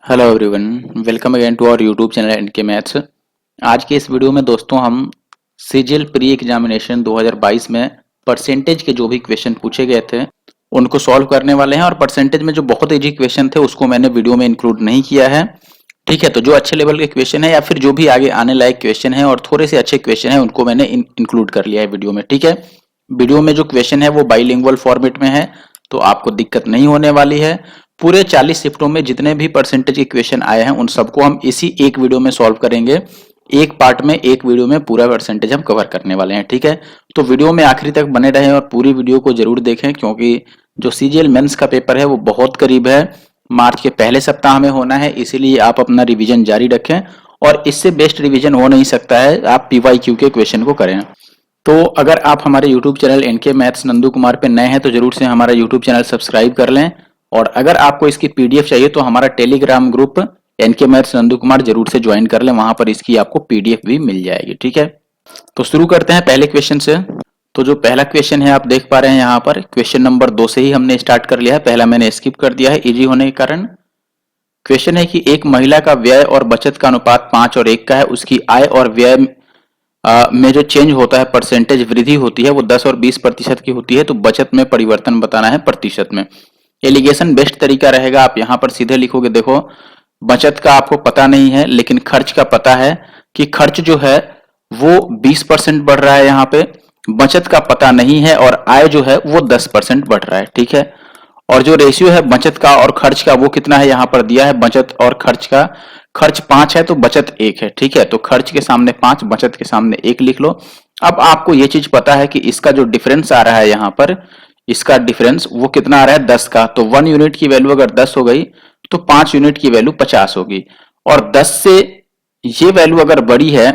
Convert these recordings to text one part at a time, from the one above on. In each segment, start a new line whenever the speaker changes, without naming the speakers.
Hello everyone, welcome again to our YouTube channel NK maths. आज के इस video में दोस्तों हम सीजीएल प्री एग्जामिनेशन 2022 में परसेंटेज के जो भी क्वेश्चन पूछे गए थे उनको सॉल्व करने वाले हैं। और परसेंटेज में जो बहुत इजी क्वेश्चन थे उसको मैंने वीडियो में इंक्लूड नहीं किया है। ठीक है, तो जो अच्छे लेवल के क्वेश्चन है या फिर जो भी आगे आने लायक क्वेश्चन है और थोड़े से अच्छे क्वेश्चन है उनको मैंने इंक्लूड कर लिया है वीडियो में। ठीक है, वीडियो में जो क्वेश्चन है वो बाइलिंगुअल फॉर्मेट में है, तो आपको दिक्कत नहीं होने वाली है। पूरे 40 शिफ्टों में जितने भी परसेंटेज के क्वेश्चन आए हैं उन सबको हम इसी एक वीडियो में सॉल्व करेंगे। एक पार्ट में, एक वीडियो में पूरा परसेंटेज हम कवर करने वाले हैं। ठीक है, तो वीडियो में आखिरी तक बने रहें और पूरी वीडियो को जरूर देखें, क्योंकि जो सीजीएल मेंस का पेपर है वो बहुत करीब है, मार्च के पहले सप्ताह में होना है। इसीलिए आप अपना रिवीजन जारी रखें और इससे बेस्ट रिवीजन हो नहीं सकता है, आप पीवाईक्यू के क्वेश्चन को करें। तो अगर आप हमारे YouTube channel NK maths Nandu Kumar पे नए हैं तो जरूर से हमारा यूट्यूब चैनल सब्सक्राइब कर लें। और अगर आपको इसकी पीडीएफ चाहिए तो हमारा Telegram group NK maths Nandu Kumar जरूर से ज्वाइन कर लें, वहां पर इसकी आपको पीडीएफ भी मिल जाएगी। ठीक है, तो शुरू करते हैं पहले क्वेश्चन से। तो जो पहला क्वेश्चन है आप देख पा रहे हैं यहाँ पर, क्वेश्चन नंबर 2 से ही हमने स्टार्ट कर लिया है, पहला मैंने स्किप कर दिया है इजी होने के कारण। क्वेश्चन है कि एक महिला का व्यय और बचत का अनुपात 5 और 1 का है, उसकी आय और व्यय में जो चेंज होता है, परसेंटेज वृद्धि होती है वो 10 और 20% की होती है, तो बचत में परिवर्तन बताना है प्रतिशत में। एलिगेशन बेस्ट तरीका रहेगा, आप यहां पर सीधे लिखोगे। देखो, बचत का आपको पता नहीं है लेकिन खर्च का पता है कि खर्च जो है वो 20% बढ़ रहा है यहाँ पे, बचत का पता नहीं है और आय जो है वो 10% बढ़ रहा है। ठीक है, और जो रेशियो है बचत का और खर्च का वो कितना है यहाँ पर दिया है, बचत और खर्च का। खर्च 5 है तो बचत 1 है। ठीक है, तो खर्च के सामने 5, बचत के सामने 1 लिख लो। अब आपको ये चीज पता है कि इसका जो डिफरेंस आ रहा है यहाँ पर, इसका डिफरेंस वो कितना आ रहा है, 10 का। तो 1 यूनिट की वैल्यू अगर 10 हो गई तो 5 यूनिट की वैल्यू 50 होगी। और 10 से ये वैल्यू अगर बड़ी है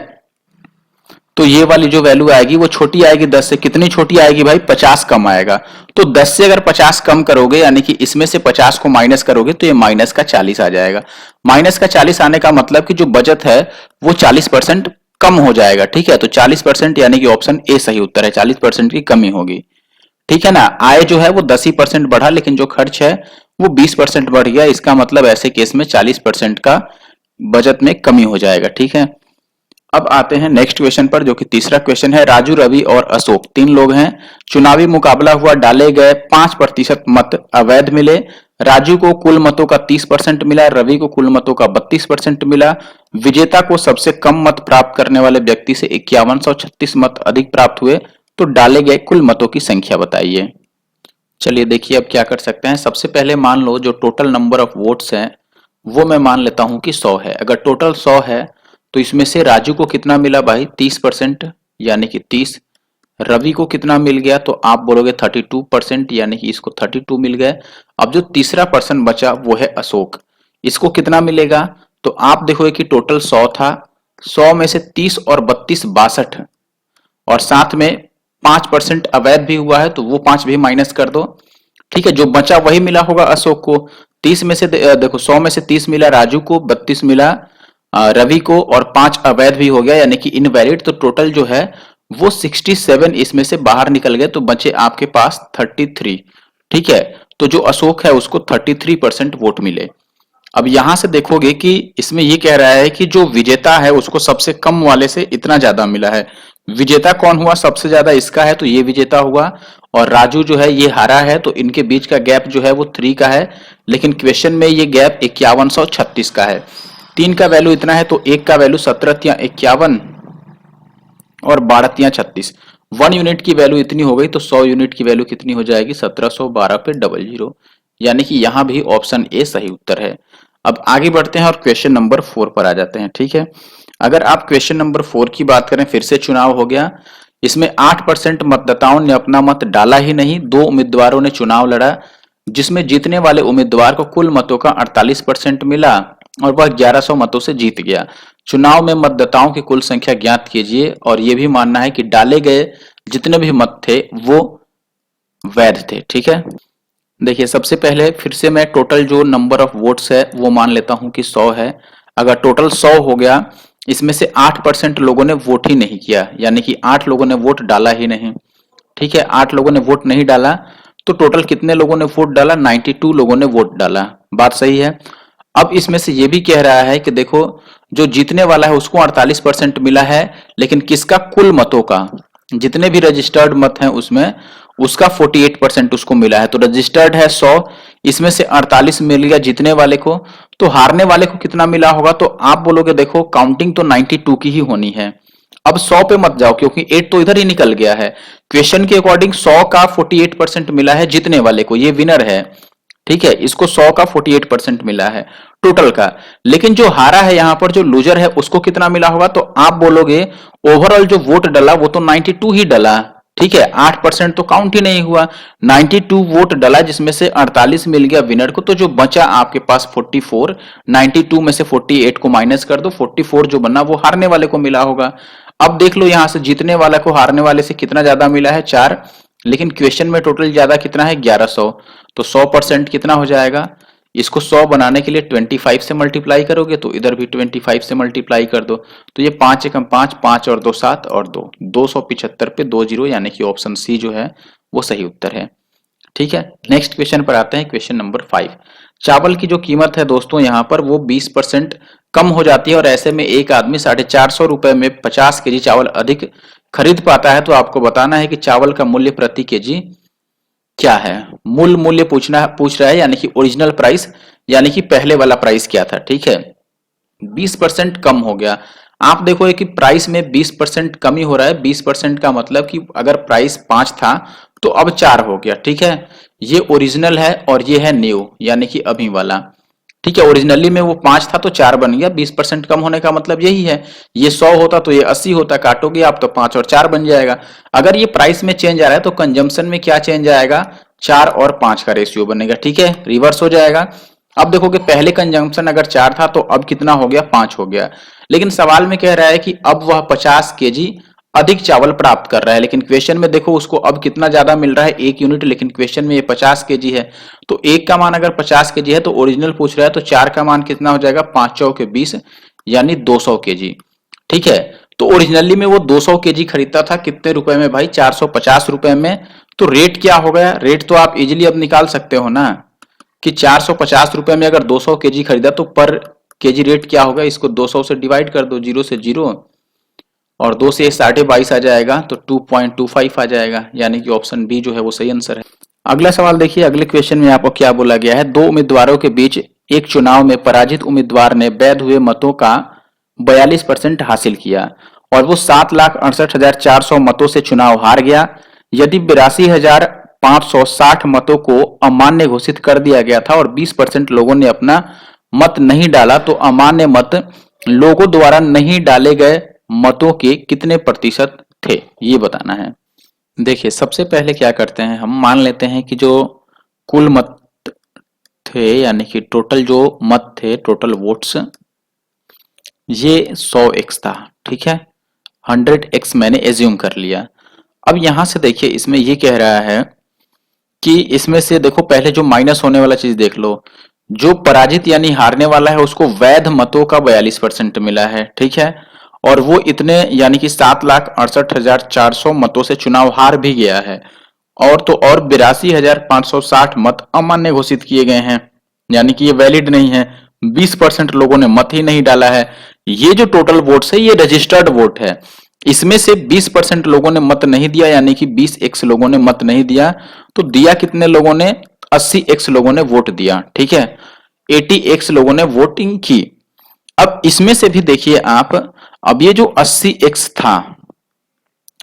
तो ये वाली जो वैल्यू आएगी वो छोटी आएगी। 10 से कितनी छोटी आएगी भाई, 50 कम आएगा। तो 10 से अगर 50 कम करोगे, यानी कि इसमें से 50 को माइनस करोगे तो ये माइनस का 40 आ जाएगा। माइनस का 40 आने का मतलब कि जो बचत है वो 40% कम हो जाएगा। ठीक है, तो 40% यानी कि ऑप्शन ए सही उत्तर है, 40% की कमी होगी। ठीक है ना, आय जो है वो 10 ही परसेंट बढ़ा लेकिन जो खर्च है वो 20% बढ़ गया। इसका मतलब ऐसे केस में 40% का बचत में कमी हो जाएगा। ठीक है, अब आते हैं नेक्स्ट क्वेश्चन पर, जो कि तीसरा क्वेश्चन है। राजू, रवि और अशोक 3 लोग हैं, चुनावी मुकाबला हुआ, डाले गए 5% मत अवैध मिले। राजू को कुल मतों का 30% मिला, रवि को कुल मतों का 32% मिला। विजेता को सबसे कम मत प्राप्त करने वाले व्यक्ति से 5136 मत अधिक प्राप्त हुए, तो डाले गए कुल मतों की संख्या बताइए। चलिए देखिए अब क्या कर सकते हैं। सबसे पहले मान लो जो टोटल नंबर ऑफ वोट्स हैं वो मैं मान लेता हूं कि 100 है। अगर टोटल 100 है तो इसमें से राजू को कितना मिला भाई, 30%, यानी कि 30। रवि को कितना मिल गया, तो आप बोलोगे 32%, यानी कि इसको 32 मिल गए। अब जो तीसरा पर्सन बचा वो है अशोक, इसको कितना मिलेगा, तो आप देखोगे कि टोटल 100 था, 100 में से 30 और 32 62, और साथ में 5% अवैध भी हुआ है तो वो 5 भी माइनस कर दो। ठीक है, जो बचा वही मिला होगा अशोक को। 30 में से देखो 100 में से 30 मिला राजू को, 32 मिला रवि को और 5 अवैध भी हो गया, यानी कि इनवैलिड। तो टोटल जो है वो 67 इसमें से बाहर निकल गए, तो बचे आपके पास 33। ठीक है, तो जो अशोक है उसको 33% वोट मिले। अब यहां से देखोगे कि इसमें ये कह रहा है कि जो विजेता है उसको सबसे कम वाले से इतना ज्यादा मिला है। विजेता कौन हुआ, सबसे ज्यादा इसका है तो ये विजेता हुआ, और राजू जो है ये हारा है, तो इनके बीच का गैप जो है वो 3 का है। लेकिन क्वेश्चन में ये गैप 5136 का है। 3 का वैल्यू इतना है तो 1 का वैल्यू 17 51 और 12 36। 1 यूनिट की वैल्यू इतनी हो गई तो 100 यूनिट की वैल्यू कितनी हो जाएगी, 1712 पे 00, यानी कि यहां भी ऑप्शन ए सही उत्तर है। अब आगे बढ़ते हैं और क्वेश्चन नंबर 4 पर आ जाते हैं। ठीक है, अगर आप क्वेश्चन नंबर 4 की बात करें, फिर से चुनाव हो गया। इसमें 8% मतदाताओं ने अपना मत डाला ही नहीं, 2 उम्मीदवारों ने चुनाव लड़ा, जिसमें जीतने वाले उम्मीदवार को कुल मतों का 48% मिला और वह 1100 मतों से जीत गया। चुनाव में मतदाताओं की कुल संख्या ज्ञात कीजिए, और यह भी मानना है कि डाले गए जितने भी मत थे वो वैध थे। ठीक है, देखिए सबसे पहले फिर से मैं टोटल जो नंबर ऑफ वोट्स है वो मान लेता हूं कि 100 है। अगर टोटल 100 हो गया, इसमें से 8% लोगों ने वोट ही नहीं किया, यानी कि 8 लोगों ने वोट डाला ही नहीं। ठीक है, 8 लोगों ने वोट नहीं डाला, तो टोटल कितने लोगों ने वोट डाला, 92 लोगों ने वोट डाला। बात सही है। अब इसमें से ये भी कह रहा है कि देखो जो जीतने वाला है उसको 48% मिला है, लेकिन किसका, कुल मतों का, जितने भी रजिस्टर्ड मत हैं उसमें उसका 48% उसको मिला है। तो रजिस्टर्ड है 100, इसमें से 48 मिल गया जीतने वाले को, तो हारने वाले को कितना मिला होगा? तो आप बोलोगे देखो काउंटिंग तो 92 की ही होनी है। अब 100 पे मत जाओ क्योंकि 8 तो इधर ही निकल गया है। क्वेश्चन के अकॉर्डिंग 100 का 48% मिला है जीतने वाले को, ये विनर है, ठीक है, इसको 100 का 48% मिला है टोटल का। लेकिन जो हारा है यहां पर, जो लूजर है, उसको कितना मिला होगा? तो आप बोलोगे ओवरऑल जो वोट डला वो तो 92 ही डला, ठीक है, 8% तो काउंट ही नहीं हुआ। 92 वोट डला जिसमें से 48 मिल गया विनर को, तो जो बचा आपके पास 44, 92 में से 48 को माइनस कर दो, 44 जो बना वो हारने वाले को मिला होगा। अब देख लो यहां से जीतने वाला को हारने वाले से कितना ज्यादा मिला है, 4, लेकिन क्वेश्चन में टोटल ज्यादा कितना है, 1100। तो 100% कितना हो जाएगा? इसको 100 बनाने के लिए 25 से मल्टीप्लाई करोगे, तो इधर भी 25 से मल्टीप्लाई कर दो, तो ये 5 एकम 5, 5 और 2 7 और 2, 275 पे 2 जीरो, यानी कि ऑप्शन सी जो है वो सही उत्तर है। ठीक है, नेक्स्ट क्वेश्चन पर आते हैं, क्वेश्चन नंबर 5। चावल की जो कीमत है दोस्तों यहाँ पर वो 20% कम हो जाती है, और ऐसे में एक आदमी 450 रुपए में 50 केजी चावल अधिक खरीद पाता है। तो आपको बताना है कि चावल का मूल्य प्रति केजी क्या है। मूल मूल्य पूछ रहा है, यानी कि ओरिजिनल प्राइस, यानी कि पहले वाला प्राइस क्या था। ठीक है, 20% कम हो गया। आप देखो कि प्राइस में 20% कमी हो रहा है। 20% का मतलब कि अगर प्राइस 5 था तो अब 4 हो गया। ठीक है, ये ओरिजिनल है और ये है न्यू, यानी कि अभी वाला। ठीक है, ओरिजिनली में वो 5 था तो 4 बन गया। 20% कम होने का मतलब यही है। ये 100 होता तो ये 80 होता, काटोगे आप तो 5 और 4 बन जाएगा। अगर ये प्राइस में चेंज आ रहा है तो कंजम्पशन में क्या चेंज आएगा, 4 और 5 का रेशियो बनेगा। ठीक है, रिवर्स हो जाएगा। अब देखोगे पहले कंजम्पशन अगर 4 था तो अब कितना हो गया, 5 हो गया। लेकिन सवाल में कह रहा है कि अब वह 50 केजी अधिक चावल प्राप्त कर रहा है, लेकिन क्वेश्चन में देखो उसको अब कितना ज्यादा मिल रहा है, 1 यूनिट, लेकिन क्वेश्चन में ये 50 केजी है। तो 1 का मान अगर 50 केजी है तो ओरिजिनल पूछ रहा है, तो 4 का मान कितना हो जाएगा, 5 चौके 20, यानी 200 केजी। ठीक है, तो ओरिजिनली में वो 200 केजी खरीदता था कितने रुपए में भाई, 450 रुपए में। तो रेट क्या हो गया, रेट तो आप इजिली अब निकाल सकते हो ना, कि 450 रुपए में अगर 200 केजी खरीदा तो पर केजी रेट क्या होगा, इसको 200 से डिवाइड कर दो, 0 से 0 और 2 से 22.5 आ जाएगा, तो 2.25 आ जाएगा, यानी कि ऑप्शन बी जो है वो सही आंसर है। अगला सवाल देखिए, अगले क्वेश्चन में आपको क्या बोला गया है। 2 उम्मीदवारों के बीच एक चुनाव में पराजित उम्मीदवार ने वैध हुए मतों का 42% हासिल किया और वो 7,68,400 मतों से चुनाव हार गया। यदि 82,560 मतों को अमान्य घोषित कर दिया गया था और 20% लोगों ने अपना मत नहीं डाला, तो अमान्य मत लोगों द्वारा नहीं डाले गए मतों के कितने प्रतिशत थे, ये बताना है। देखिए सबसे पहले क्या करते हैं, हम मान लेते हैं कि जो कुल मत थे, यानी कि टोटल जो मत थे, टोटल वोट्स, ये 100x था। ठीक है, 100x मैंने एज्यूम कर लिया। अब यहां से देखिए इसमें ये कह रहा है कि इसमें से देखो पहले जो माइनस होने वाला चीज देख लो, जो पराजित यानी हारने वाला है उसको वैध मतों का 42% मिला है। ठीक है, और वो इतने यानी कि 7,68,400 मतों से चुनाव हार भी गया है। और तो और 82,560 मत अमान्य घोषित किए गए हैं, यानी कि ये वैलिड नहीं है। 20% लोगों ने मत ही नहीं डाला है। ये जो टोटल वोट्स है ये रजिस्टर्ड वोट है, इसमें से 20% लोगों ने मत नहीं दिया, यानी कि 20x लोगों ने मत नहीं दिया। तो दिया कितने लोगों ने, 80x लोगों ने वोट दिया। ठीक है, 80x लोगों ने वोटिंग की। अब इसमें से भी देखिए आप, अब ये जो 80x था,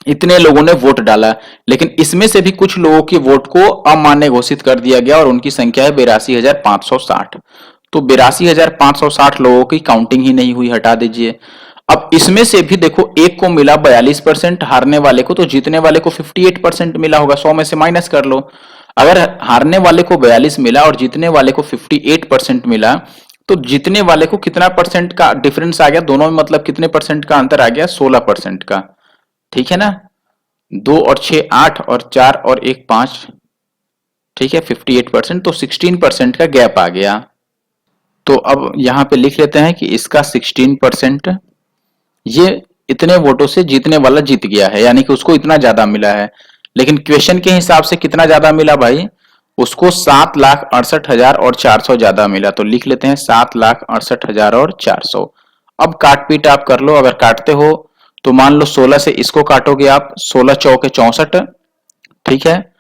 इतने लोगों ने वोट डाला, लेकिन इसमें से भी कुछ लोगों की वोट को अमान्य घोषित कर दिया गया और उनकी संख्या है 82,560। तो 82,560 लोगों की काउंटिंग ही नहीं हुई, हटा दीजिए। अब इसमें से भी देखो एक को मिला 42%, हारने वाले को, तो जीतने वाले को 58% मिला होगा। 100 में से माइनस कर लो। अगर हारने वाले को 42 मिला और जीतने वाले को 58% मिला, तो जीतने वाले को कितना परसेंट का डिफरेंस आ गया दोनों में, मतलब कितने परसेंट का अंतर आ गया, 16% का। ठीक है ना, 2 और 6 8 और 4 और 1 5, ठीक है, 58%, तो 16% का गैप आ गया। तो अब यहां पे लिख लेते हैं कि इसका 16%, ये इतने वोटों से जीतने वाला जीत गया है, यानी कि उसको इतना ज्यादा मिला है। लेकिन क्वेश्चन के हिसाब से कितना ज्यादा मिला भाई, उसको 7,68,000 और 400 ज्यादा मिला, तो लिख लेते हैं 7,68,000 और 400। अब काट पीट आप कर लो, अगर काटते हो तो मान लो 16 से इसको काटोगे आप, 16 चौके 64, ठीक है।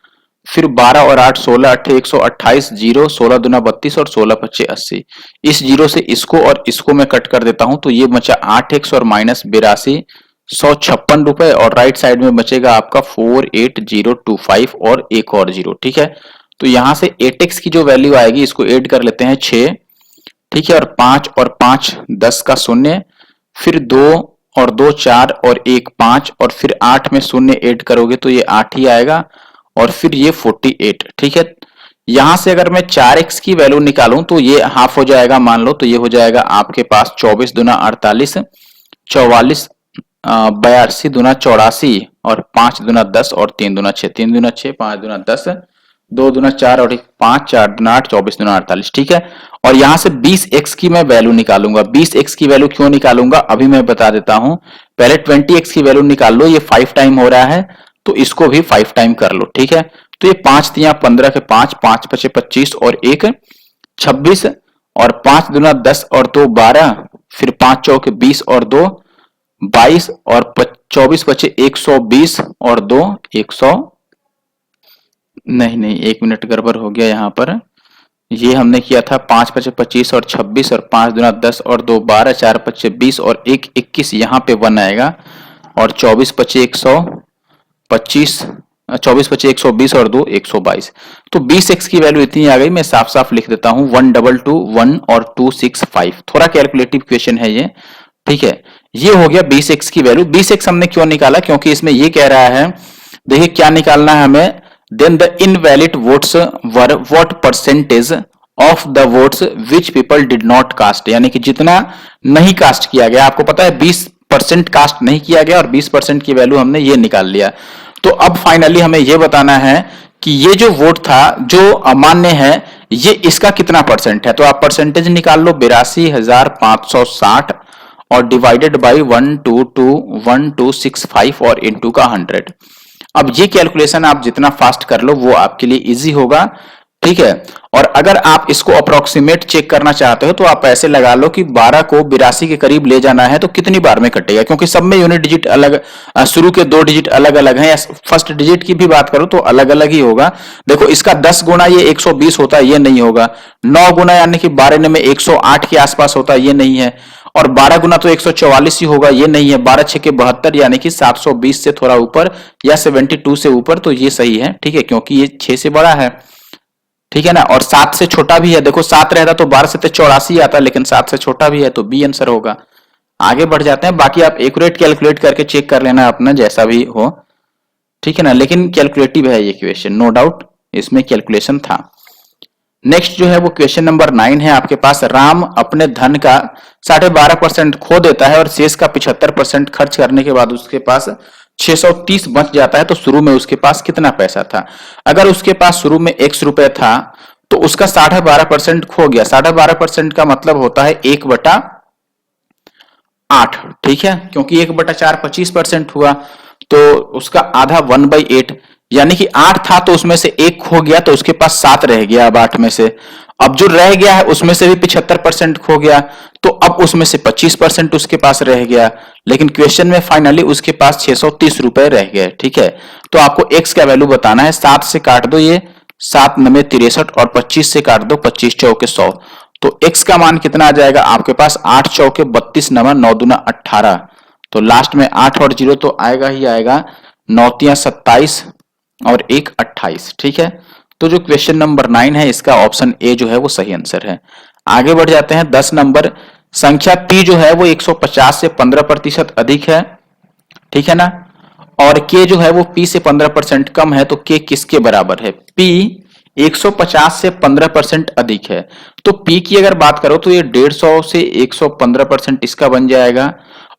फिर 12 और 8 16 अट्ठे 128, जीरो 16 दूना 32 और 16 पच्चे 80। इस जीरो से इसको और इसको मैं कट कर देता हूं, तो ये बचा 8x और -82, 156 रुपए, और राइट साइड में बचेगा आपका 48025 और एक और जीरो, ठीक है। तो यहां से 8x की जो वैल्यू आएगी इसको ऐड कर लेते हैं 6, ठीक है, और 5 और 5 10 का शून्य, फिर 2 और 2 4 और 1 5, और फिर 8 में शून्य ऐड करोगे तो ये 8 ही आएगा, और फिर ये 48, ठीक है। यहां से अगर मैं 4x की वैल्यू निकालूं तो ये हाफ हो जाएगा, मान लो, तो ये हो जाएगा आपके पास 24 दूना 48, 44 82 दूना 84, और 5 दूना 10 और 3 दूना 6, 3 दूना 6, 5 दूना 10, 2 दूना 4 और 1 5, 4 दूना 8, 24 दूना 48, ठीक है। और यहां से 20x की मैं वैल्यू निकालूंगा। 20x की वैल्यू क्यों निकालूंगा अभी मैं बता देता हूं। पहले 20x की वैल्यू निकाल लो, ये 5 टाइम हो रहा है तो इसको भी 5 टाइम कर लो, ठीक है। तो ये 5 तिया 15 के 5, 5 पचे 25 और 1 26, और 5 दूना 10 और 2 12, फिर 5 चौके 20 और 2 22, और 24 बचे 120 और 2 100, नहीं नहीं, एक मिनट गड़बड़ हो गया यहाँ पर। ये हमने किया था 5 पचे 25 और 26, और 5 दूना 10 और 2 12, 4 पचे 20 और 1 21, यहाँ पे 1 आएगा, और 24 पचे 125, 24 पचे 120 और 2 122। तो 20x की वैल्यू इतनी आ गई, मैं साफ साफ लिख देता हूं 122 और 265। थोड़ा कैलकुलेटिव क्वेश्चन है ये, ठीक है। ये हो गया 20x की वैल्यू। 20x हमने क्यों निकाला, क्योंकि इसमें ये कह रहा है, देखिए क्या निकालना है हमें, then the invalid votes were what percentage of the votes which people did not cast, यानी कि जितना नहीं कास्ट किया गया। आपको पता है 20% कास्ट नहीं किया गया, और 20% की वैल्यू हमने ये निकाल लिया। तो अब फाइनली हमें यह बताना है कि ये जो वोट था जो अमान्य है, ये इसका कितना परसेंट है। तो आप परसेंटेज निकाल लो, 82,560 और डिवाइडेड बाई 1221265 और इनटू का 100। अब ये कैलकुलेशन आप जितना फास्ट कर लो वो आपके लिए इजी होगा, ठीक है। और अगर आप इसको अप्रोक्सीमेट चेक करना चाहते हो तो आप ऐसे लगा लो कि 12 को 82 के करीब ले जाना है तो कितनी बार में कटेगा, क्योंकि सब में यूनिट डिजिट अलग, शुरू के 2 डिजिट अलग अलग हैं, या फर्स्ट डिजिट की भी बात करो तो अलग अलग ही होगा। देखो इसका 10 गुना ये 120 होता है, ये नहीं होगा। 9 गुना यानी कि 12 में 108 के आसपास होता है, ये नहीं है। और 12 गुना तो 144 ही होगा, ये नहीं है। 12 छके 72 यानी कि 720 से थोड़ा ऊपर या 72 से ऊपर, तो ये सही है, ठीक है, क्योंकि ये 6 से बड़ा है, ठीक है ना। और 7 से छोटा भी है, देखो 7 रहता तो 12 से तो 84 आता, लेकिन 7 से छोटा भी है तो बी आंसर होगा। आगे बढ़ जाते हैं, बाकी आप एक्यूरेट कैलकुलेट करके चेक कर लेना अपना, जैसा भी हो, ठीक है ना। लेकिन कैलकुलेटिव है ये क्वेश्चन, नो डाउट इसमें कैलकुलेशन था। नेक्स्ट जो है वो क्वेश्चन नंबर 9 है आपके पास। राम अपने धन का 12.5% खो देता है और शेष का 75% खर्च करने के बाद उसके पास 630 बच जाता है, तो शुरू में उसके पास कितना पैसा था। अगर उसके पास शुरू में x रुपए था तो उसका 12.5% खो गया। 12.5% का मतलब होता है 1/8, ठीक है, क्योंकि 1/4 25% हुआ, तो उसका आधा 1/8, यानी कि 8 था तो उसमें से 1 खो गया, तो उसके पास 7 रह गया अब 8 में से। अब जो रह गया है उसमें से भी 75% खो गया, तो अब उसमें से 25% उसके पास रह गया। लेकिन क्वेश्चन में फाइनली उसके पास 630 रुपए रह गए, ठीक है। तो आपको x का वैल्यू बताना है। 7 से काट दो ये, 7 9 63, और 25 से काट दो, 25 चौके 100। तो x का मान कितना आ जाएगा आपके पास, 8 चौके 32 9 9 दूना 18, तो लास्ट में 8 और 0 तो आएगा ही आएगा, 9 तिया 27 और 1 28, ठीक है। तो जो क्वेश्चन नंबर 9 है इसका ऑप्शन ए जो है वो सही आंसर है। आगे बढ़ जाते हैं। 10 नंबर, संख्या p जो है वो 150 से 15% अधिक है, ठीक है ना। और k जो है वो p से 15% कम है, तो k किसके बराबर है। p 150 से 15% अधिक है, तो p की अगर बात करो तो ये 150 से 115% इसका बन जाएगा,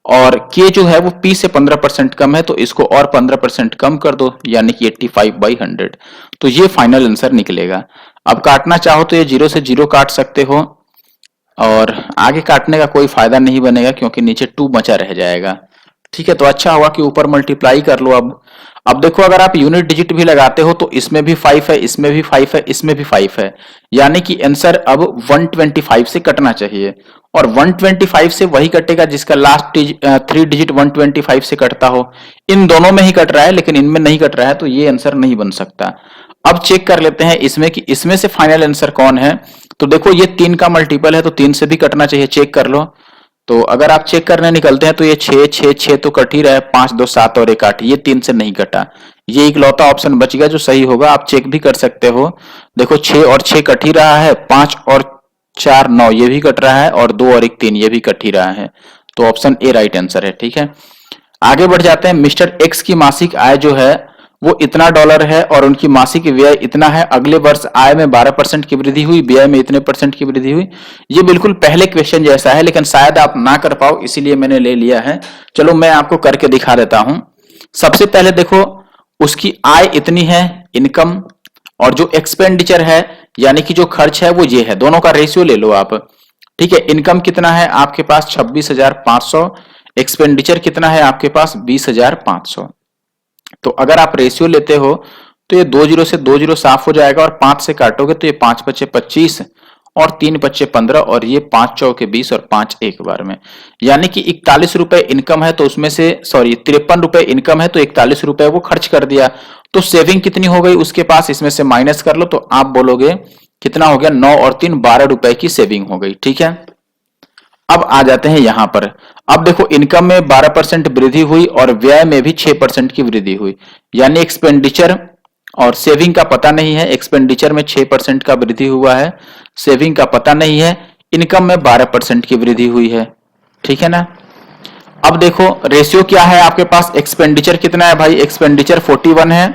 और k जो है वो p से 15% कम है, तो इसको और 15% कम कर दो, यानी कि 85/100। तो ये फाइनल आंसर निकलेगा। अब काटना चाहो तो ये 0 से 0 काट सकते हो, और आगे काटने का कोई फायदा नहीं बनेगा क्योंकि नीचे 2 बचा रह जाएगा, ठीक है, तो अच्छा हुआ कि ऊपर मल्टीप्लाई कर लो। अब देखो, अगर आप यूनिट डिजिट भी लगाते हो तो इसमें भी 5 है, इसमें भी 5 है, इसमें भी 5 है, यानी कि आंसर अब 125 से कटना चाहिए। और 125 से वही कटेगा जिसका लास्ट 3 डिजिट 125 से कटता हो। इन दोनों में ही कट रहा है, लेकिन इनमें नहीं कट रहा है, तो ये आंसर नहीं बन सकता। अब चेक कर लेते हैं इसमें कि इसमें से फाइनल आंसर कौन है। तो देखो, ये 3 का मल्टीपल है, तो 3 से भी कटना चाहिए, चेक कर लो। तो अगर आप चेक करने निकलते हैं तो ये 6 6 6 तो कट ही रहा है, 5 2 7 और 1 8, ये 3 से नहीं कटा। ये इकलौता ऑप्शन बच गया जो सही होगा। आप चेक भी कर सकते हो, देखो 6 और 6 कट ही रहा है, 5 और 4 9 ये भी कट रहा है, और 2 और 1 3 ये भी कट ही रहा है। तो ऑप्शन ए राइट आंसर है। ठीक है, आगे बढ़ जाते हैं। मिस्टर एक्स की मासिक आय जो है वो इतना डॉलर है और उनकी मासिक व्यय इतना है। अगले वर्ष आय में 12% की वृद्धि हुई, व्यय में इतने % की वृद्धि हुई। ये बिल्कुल पहले क्वेश्चन जैसा है, लेकिन शायद आप ना कर पाओ, इसीलिए मैंने ले लिया है। चलो मैं आपको करके दिखा देता हूं। सबसे पहले देखो, उसकी आय इतनी है, इनकम, और जो एक्सपेंडिचर है यानी कि जो खर्च है वो ये है। दोनों का रेशियो ले लो आप। ठीक है, इनकम कितना है आपके पास 26,500, एक्सपेंडिचर कितना है आपके पास 20,500। तो अगर आप रेशियो लेते हो तो ये 2 जीरो से 2 जीरो साफ हो जाएगा, और 5 से काटोगे तो ये 5 पच्चे 25 और 3 पच्चे 15, और ये 5 चौके 20 और 5 एक बार में, यानी कि 41 रुपए इनकम है, तो उसमें से 53 रुपए इनकम है, तो 41 रुपए वो खर्च कर दिया। तो सेविंग कितनी हो गई उसके पास, इसमें से माइनस कर लो, तो आप बोलोगे कितना हो गया, 9 और 3 12 रुपए की सेविंग हो गई। ठीक है, अब आ जाते हैं यहां पर। अब देखो, इनकम में 12% वृद्धि हुई और व्यय में भी 6% की वृद्धि हुई, यानी एक्सपेंडिचर और सेविंग का पता नहीं है। एक्सपेंडिचर में 6% का वृद्धि हुआ है, सेविंग का पता नहीं है। इनकम में 12% की वृद्धि हुई है। ठीक है ना। अब देखो, रेशियो क्या है आपके पास, एक्सपेंडिचर कितना है भाई, एक्सपेंडिचर 41 है,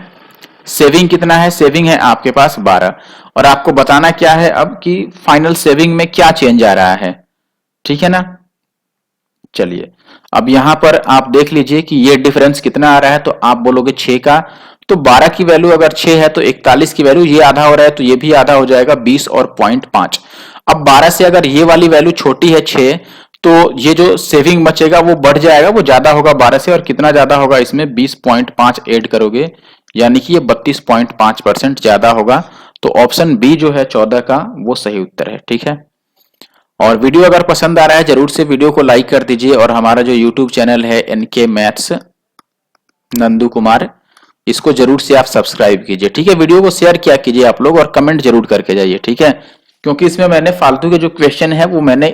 सेविंग कितना है, सेविंग है आपके पास 12, और आपको बताना क्या है अब कि फाइनल सेविंग में क्या चेंज आ रहा है। ठीक है ना। चलिए, अब यहां पर आप देख लीजिए कि ये डिफरेंस कितना आ रहा है, तो आप बोलोगे 6 का। तो 12 की वैल्यू अगर 6 है तो 41 की वैल्यू ये आधा हो रहा है, तो ये भी आधा हो जाएगा 20 और 0.5। अब 12 से अगर ये वाली वैल्यू छोटी है 6, तो ये जो सेविंग बचेगा वो बढ़ जाएगा, वो ज्यादा होगा 12 से। और कितना ज्यादा होगा इसमें, 20.5 ऐड करोगे, यानी कि ये 32.5% ज्यादा होगा। तो ऑप्शन बी जो है 14 का, वो सही उत्तर है। ठीक है, और वीडियो अगर पसंद आ रहा है जरूर से वीडियो को लाइक कर दीजिए, और हमारा जो यूट्यूब चैनल है एनके मैथ्स नंदू कुमार, इसको जरूर से आप सब्सक्राइब कीजिए। ठीक है, वीडियो को शेयर किया कीजिए आप लोग, और कमेंट जरूर करके जाइए। ठीक है, क्योंकि इसमें मैंने फालतू के जो क्वेश्चन है वो मैंने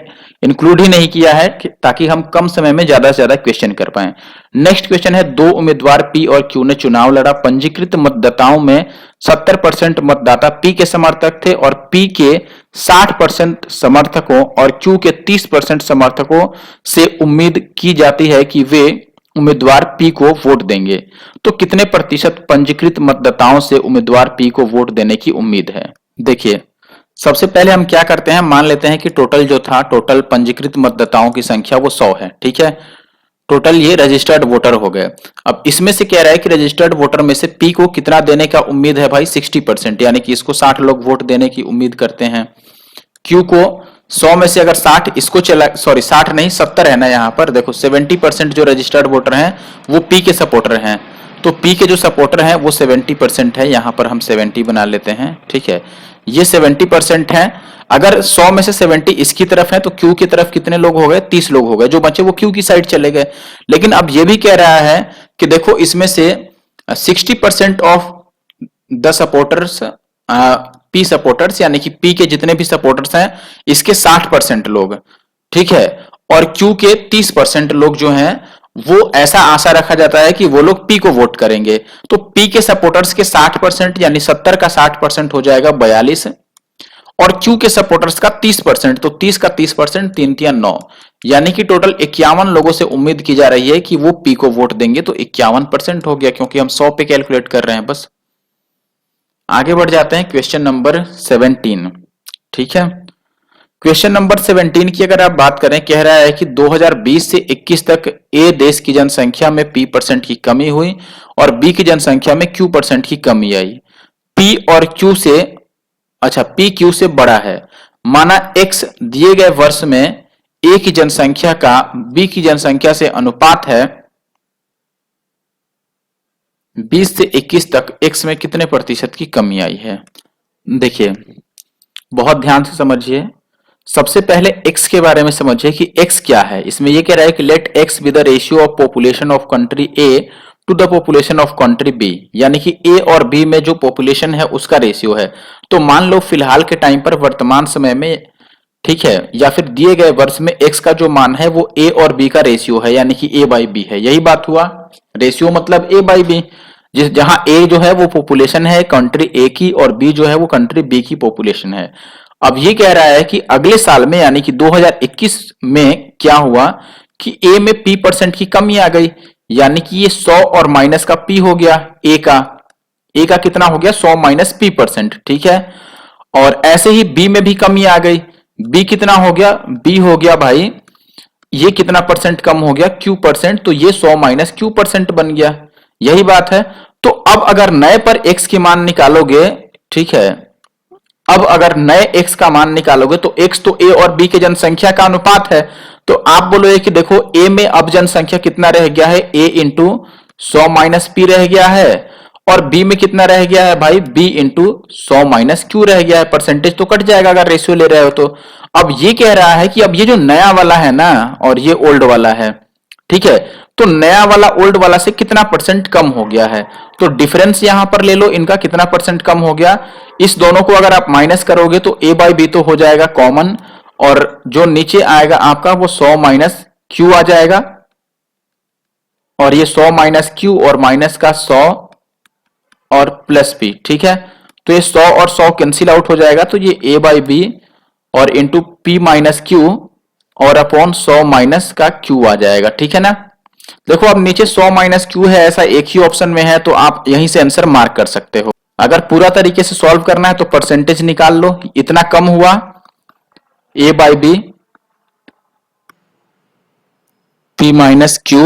इंक्लूड ही नहीं किया है, ताकि हम कम समय में ज्यादा से ज्यादा क्वेश्चन कर पाए। नेक्स्ट क्वेश्चन है, 2 उम्मीदवार पी और क्यू ने चुनाव लड़ा। पंजीकृत मतदाताओं में 70% मतदाता पी के समर्थक थे, और पी के 60% समर्थकों और क्यू के 30% समर्थकों से उम्मीद की जाती है कि वे उम्मीदवार पी को वोट देंगे। तो कितने प्रतिशत पंजीकृत मतदाताओं से उम्मीदवार पी को वोट देने की उम्मीद है। देखिए, सबसे पहले हम क्या करते हैं, मान लेते हैं कि टोटल जो था, टोटल पंजीकृत मतदाताओं की संख्या वो 100 है। ठीक है, टोटल ये रजिस्टर्ड वोटर हो गए। अब इसमें से कह रहा है कि रजिस्टर्ड वोटर में से पी को कितना देने का उम्मीद है भाई, 60%, यानी कि इसको 60 लोग वोट देने की उम्मीद करते हैं। क्यू को 100 में से अगर 60 इसको चला, सॉरी 60 नहीं 70 है ना, यहाँ पर देखो 70% जो रजिस्टर्ड वोटर हैं वो पी के सपोर्टर हैं। तो पी के जो सपोर्टर हैं वो 70% है, यहाँ पर हम 70 बना लेते हैं। ठीक है, ये 70% है। अगर 100 में से 70 इसकी तरफ है तो क्यू की तरफ कितने लोग हो गए, 30 लोग हो गए, जो बचे वो क्यू की साइड चले गए। लेकिन अब ये भी कह रहा है कि देखो, इसमें से 60% of the supporters, P supporters, यानी कि पी के जितने भी सपोर्टर्स हैं इसके 60% लोग, ठीक है, और क्यू के 30% लोग जो हैं वो ऐसा आशा रखा जाता है कि वो लोग पी को वोट करेंगे। तो पी के सपोर्टर्स के 60%, यानी 70 का 60% हो जाएगा 42, और क्यू के सपोर्टर्स का 30%, तो 30 का 30%, 3 3 9, यानी कि टोटल 51 लोगों से उम्मीद की जा रही है कि वो पी को वोट देंगे। तो 51% हो गया, क्योंकि हम 100 पे कैलकुलेट कर रहे हैं बस। आगे बढ़ जाते हैं क्वेश्चन नंबर 17। ठीक है, क्वेश्चन नंबर 17 की अगर आप बात करें, कह रहा है कि 2020 से 21 तक ए देश की जनसंख्या में p% की कमी हुई और बी की जनसंख्या में q% की कमी आई। p और q से, अच्छा p q से बड़ा है, माना x दिए गए वर्ष में a की जनसंख्या का b की जनसंख्या से अनुपात है, 20 से 21 तक x में कितने प्रतिशत की कमी आई है। देखिए बहुत ध्यान से समझिए। सबसे पहले x के बारे में समझिए कि x क्या है। इसमें ये कह रहा है कि let x be the ratio of population of country A to the population of country B, यानी कि A और B में जो पॉपुलेशन है उसका रेशियो है। तो मान लो फिलहाल के टाइम पर वर्तमान समय में, ठीक है, या फिर दिए गए वर्ष में x का जो मान है वो A और B का रेशियो है, यानी कि A बाई B है। यही बात हुआ, रेशियो मतलब A बाई B, जिस जहां A जो है वो पॉपुलेशन है कंट्री A की और B जो है वो कंट्री B की पॉपुलेशन है। अब ये कह रहा है कि अगले साल में यानी कि 2021 में क्या हुआ कि A में P% की कमी आ गई, यानी कि ये 100 और माइनस का P हो गया A का कितना हो गया 100 माइनस P%, ठीक है। और ऐसे ही B में भी कमी आ गई, B कितना हो गया, B हो गया भाई ये कितना परसेंट कम हो गया Q%, तो ये 100 माइनस Q% बन गया। यही बात है। तो अब अगर नए पर x की मान निकालोगे, ठीक है, अब अगर नए x का मान निकालोगे तो x तो a और b के जनसंख्या का अनुपात है। तो आप बोलोगे कि देखो a में अब जनसंख्या कितना रह गया है, a इंटू 100 माइनस p रह गया है, और b में कितना रह गया है भाई, b इंटू 100 माइनस q रह गया है। परसेंटेज तो कट जाएगा अगर रेशियो ले रहे हो तो। अब ये कह रहा है कि अब ये जो नया वाला है ना और ये ओल्ड वाला है, ठीक है, तो नया वाला ओल्ड वाला से कितना परसेंट कम हो गया है। तो डिफरेंस यहां पर ले लो, इनका कितना परसेंट कम हो गया। इस दोनों को अगर आप माइनस करोगे तो a बाई बी तो हो जाएगा कॉमन, और जो नीचे आएगा आपका वो 100 माइनस क्यू आ जाएगा, और ये 100 माइनस क्यू और माइनस का 100 और प्लस p, ठीक है। तो ये 100 और 100 कैंसिल आउट हो जाएगा, तो ये a बाई बी और इंटू पी माइनस क्यू और अपॉन 100 माइनस का q आ जाएगा, ठीक है ना। देखो अब नीचे 100 माइनस क्यू है, ऐसा एक ही ऑप्शन में है, तो आप यहीं से आंसर मार्क कर सकते हो। अगर पूरा तरीके से सॉल्व करना है तो परसेंटेज निकाल लो, इतना कम हुआ a by B P minus Q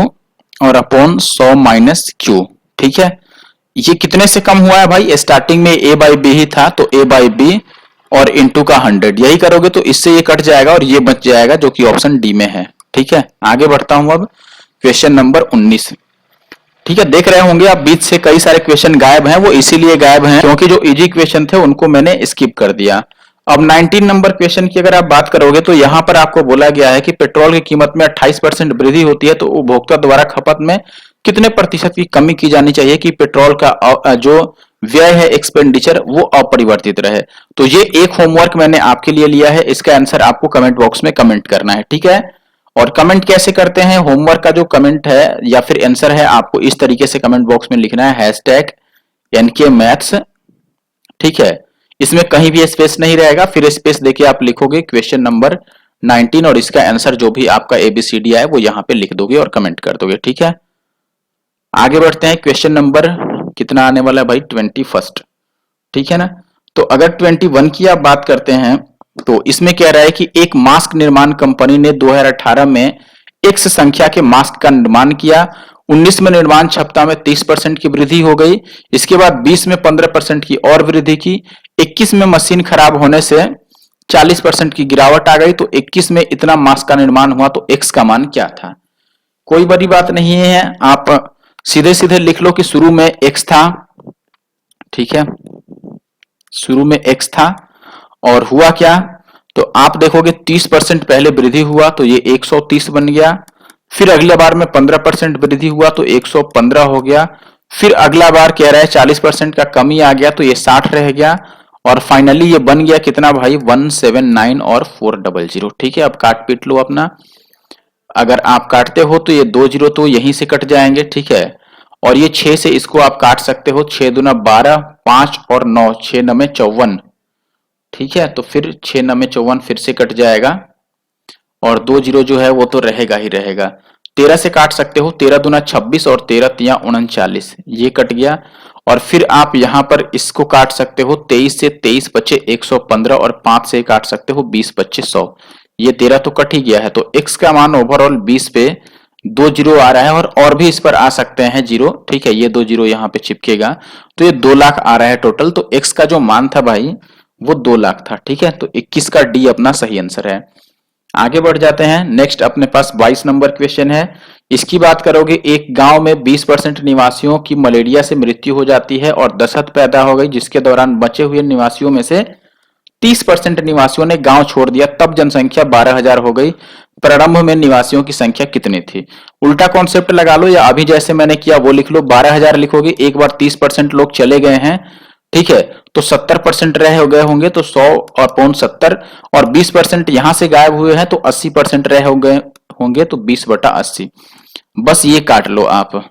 और अपॉन 100 माइनस क्यू, ठीक है। ये कितने से कम हुआ है भाई, स्टार्टिंग में a बाई बी ही था, तो a बाई बी और इंटू का 100, यही करोगे तो इससे ये कट जाएगा और ये बच जाएगा जो कि ऑप्शन डी में है, ठीक है। आगे बढ़ता हूं अब क्वेश्चन नंबर 19, ठीक है। देख रहे होंगे आप बीच से कई सारे क्वेश्चन गायब हैं, वो इसीलिए गायब हैं क्योंकि जो इजी क्वेश्चन थे उनको मैंने स्किप कर दिया। अब 19 नंबर क्वेश्चन की अगर आप बात करोगे तो यहां पर आपको बोला गया है कि पेट्रोल की कीमत में 28% वृद्धि होती है, तो उपभोक्ता द्वारा खपत में कितने प्रतिशत की कमी की जानी चाहिए कि पेट्रोल का जो व्यय है एक्सपेंडिचर वो अपरिवर्तित रहे। तो ये एक होमवर्क मैंने आपके लिए लिया है, इसका आंसर आपको कमेंट बॉक्स में कमेंट करना है, ठीक है। और कमेंट कैसे करते हैं, होमवर्क का जो कमेंट है या फिर आंसर है आपको इस तरीके से कमेंट बॉक्स में लिखना है हैशटैग एनके मैथ्स, ठीक है। इसमें कहीं भी स्पेस नहीं रहेगा, फिर स्पेस देके आप लिखोगे क्वेश्चन नंबर 19 और इसका आंसर जो भी आपका एबीसीडी है वो यहां पे लिख दोगे और कमेंट कर दोगे, ठीक है। आगे बढ़ते हैं, क्वेश्चन नंबर कितना आने वाला है भाई 21, ठीक है ना। तो अगर 21 की आप बात करते हैं तो इसमें कह रहा है कि एक मास्क निर्माण कंपनी ने 2018 में एक्स संख्या के मास्क का निर्माण किया। 19 में निर्माण क्षमता में 30% की वृद्धि हो गई, इसके बाद 20 में 15% की और वृद्धि की, 21 में मशीन खराब होने से 40% की गिरावट आ गई, तो 21 में इतना मास्क का निर्माण हुआ, तो एक्स का मान क्या था। कोई बड़ी बात नहीं है, आप सीधे सीधे लिख लो कि शुरू में एक्स था, ठीक है, शुरू में एक्स था और हुआ क्या, तो आप देखोगे 30% पहले वृद्धि हुआ तो ये 130 बन गया, फिर अगले बार में 15% वृद्धि हुआ तो 115 हो गया, फिर अगला बार कह रहा है 40% का कमी आ गया तो ये 60 रह गया, और फाइनली ये बन गया कितना भाई 179 और 400, ठीक है। अब काट पीट लो अपना, अगर आप काटते हो तो ये 2 जीरो तो यहीं से कट जाएंगे, ठीक है, और ये 6 से इसको आप काट सकते हो, 6 दूना 12, 5 और 9, 6 9 में 54, ठीक है। तो फिर 6 9 में 54 फिर से कट जाएगा, और 2 जीरो जो है वो तो रहेगा ही रहेगा। 13 से काट सकते हो, 13 दूना 26 और 13 तिया 39, ये कट गया, और फिर आप यहां पर इसको काट सकते हो, 23 से 23 बचे 115 और 5 से काट सकते हो 20 बचे 100, ये 13 तो कट ही गया है। तो x का मान ओवरऑल 20 पे 2 जीरो आ रहा है, और भी इस पर आ सकते हैं जीरो, ठीक है, ये 2 जीरो यहाँ पे चिपकेगा, तो ये 2 लाख आ रहा है टोटल। तो x का जो मान था भाई वो 2 लाख था, ठीक है। तो 21 का डी अपना सही आंसर है। आगे बढ़ जाते हैं। नेक्स्ट अपने पास 22 नंबर क्वेश्चन है। इसकी बात करोगे, एक गांव में 20% निवासियों की मलेरिया से मृत्यु हो जाती है और दहशत पैदा हो गई, जिसके दौरान बचे हुए निवासियों में से 30% निवासियों ने गांव छोड़ दिया, तब जनसंख्या 12,000 हो गई। प्रारंभ में निवासियों की संख्या कितनी थी? उल्टा कॉन्सेप्ट लगा लो या अभी जैसे मैंने किया वो लिख लो। 12,000 लिखोगे, एक बार 30% लोग चले गए हैं, ठीक है, तो 70% रह गए होंगे, तो 100 और पौन 70, और 20% यहां से गायब हुए हैं तो 80% रह हो गए होंगे, तो 20/80। बस ये काट लो आप।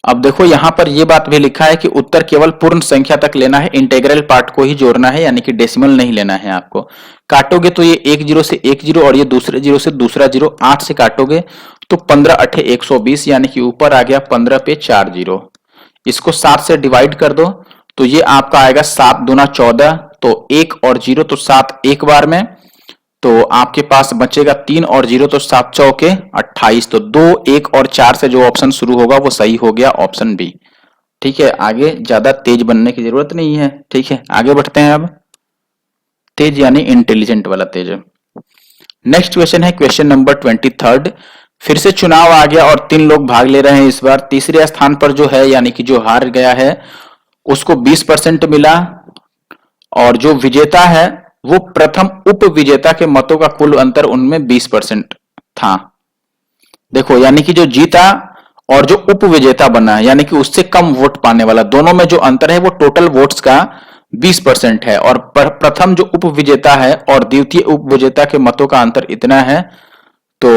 अब देखो यहां पर ये बात भी लिखा है कि उत्तर केवल पूर्ण संख्या तक लेना है, इंटेग्रल पार्ट को ही जोड़ना है, यानी कि डेसिमल नहीं लेना है आपको। काटोगे तो ये एक जीरो से एक जीरो और ये दूसरे जीरो से दूसरा जीरो, 8 से काटोगे तो 15 8 120, यानी कि ऊपर आ गया 15 पे 4 जीरो। इसको 7 से डिवाइड कर दो तो ये आपका आएगा 7 दूना 14, तो 1 और 0 तो 7 एक बार में, तो आपके पास बचेगा 3 और 0 तो 7 चौके 28, तो 2 1 और 4 से जो ऑप्शन शुरू होगा वो सही हो गया, ऑप्शन बी। ठीक है, आगे ज्यादा तेज बनने की जरूरत नहीं है। ठीक है, आगे बढ़ते हैं। अब तेज यानी इंटेलिजेंट वाला तेज। नेक्स्ट क्वेश्चन है क्वेश्चन नंबर 23। फिर से चुनाव आ गया और 3 लोग भाग ले रहे हैं। इस बार तीसरे स्थान पर जो है, यानी कि जो हार गया है, उसको 20% मिला, और जो विजेता है वो प्रथम उप विजेता के मतों का कुल अंतर उनमें 20% था। देखो, यानी कि जो जीता और जो उप विजेता बना, यानी कि उससे कम वोट पाने वाला, दोनों में जो अंतर है वो टोटल वोट्स का 20% है, और प्रथम जो उप विजेता है और द्वितीय उप विजेता के मतों का अंतर इतना है, तो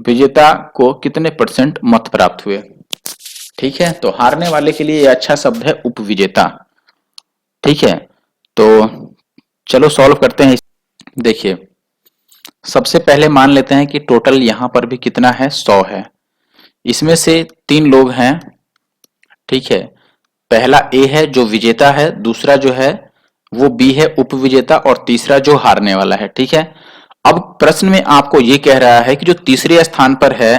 विजेता को कितने परसेंट मत प्राप्त हुए? ठीक है, तो हारने वाले के लिए यह अच्छा शब्द है, उप विजेता। ठीक है, तो चलो सॉल्व करते हैं। देखिए, सबसे पहले मान लेते हैं कि टोटल यहां पर भी कितना है, 100 है। इसमें से 3 लोग हैं। ठीक है, पहला ए है जो विजेता है, दूसरा जो है वो बी है उप विजेता, और तीसरा जो हारने वाला है। ठीक है, अब प्रश्न में आपको ये कह रहा है कि जो तीसरे स्थान पर है,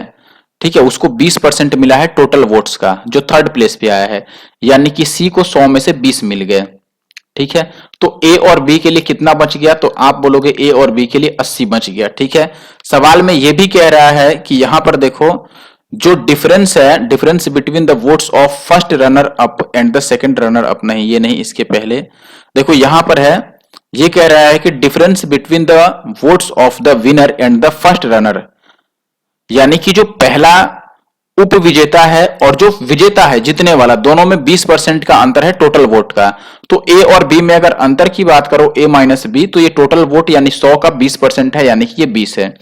ठीक है, उसको 20% मिला है टोटल वोट्स का, जो थर्ड प्लेस पे आया है, यानी कि सी को 100 में से 20 मिल गए। ठीक है, तो ए और बी के लिए कितना बच गया? तो आप बोलोगे ए और बी के लिए 80 बच गया। ठीक है, सवाल में यह भी कह रहा है कि यहां पर देखो, जो डिफरेंस है, difference between the votes of first runner up and the second runner up, नहीं ये नहीं, इसके पहले देखो यहां पर है, ये कह रहा है कि difference between the votes of the winner and the first runner, यानी कि जो पहला उप विजेता है और जो विजेता है जीतने वाला, दोनों में 20% का अंतर है टोटल वोट का। तो ए और बी में अगर अंतर की बात करो, ए माइनस बी, तो ये टोटल वोट यानी 100 का 20% है, यानी कि ये 20 है।